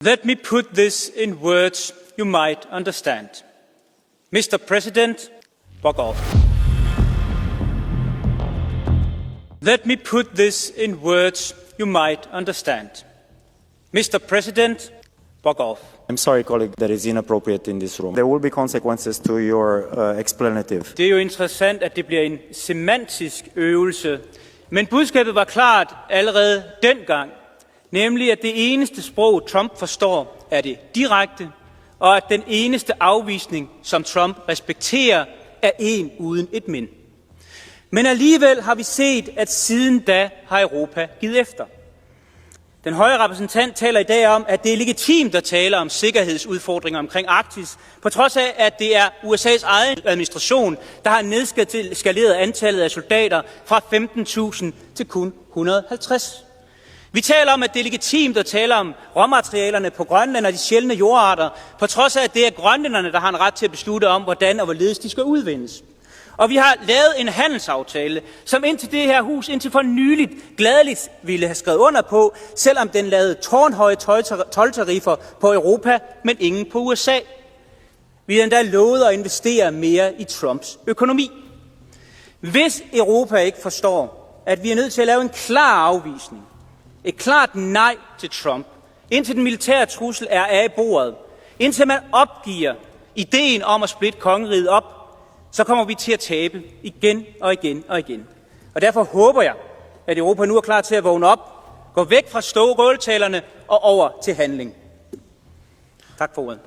Let me put this in words you might understand. Mr. President, fuck off. Let me put this in words you might understand. Mr. President, fuck off. I'm sorry, colleague, that is inappropriate in this room. There will be consequences to your explanative. Det er jo interessant, at det bliver en semantisk øvelse. Men budskabet var klart allerede dengang. Nemlig, at det eneste sprog, Trump forstår, er det direkte, og at den eneste afvisning, som Trump respekterer, er en uden et men. Men alligevel har vi set, at siden da har Europa givet efter. Den høje repræsentant taler i dag om, at det er legitimt at tale om sikkerhedsudfordringer omkring Arktis, på trods af, at det er USA's egen administration, der har nedskaleret antallet af soldater fra 15.000 til kun 150. Vi taler om, at det er legitimt at tale om råmaterialerne på Grønland og de sjældne jordarter, på trods af, at det er grønlænderne, der har en ret til at beslutte om, hvordan og hvorledes de skal udvindes. Og vi har lavet en handelsaftale, som indtil det her hus indtil for nyligt gladeligt ville have skrevet under på, selvom den lavede tårnhøje toldtariffer på Europa, men ingen på USA. Vi har endda lovet at investere mere i Trumps økonomi. Hvis Europa ikke forstår, at vi er nødt til at lave en klar afvisning, et klart nej til Trump, indtil den militære trussel er af bordet, indtil man opgiver ideen om at splitte kongeriget op, så kommer vi til at tabe igen og igen og igen. Og derfor håber jeg, at Europa nu er klar til at vågne op, gå væk fra skåltalerne og over til handling. Tak for ordet.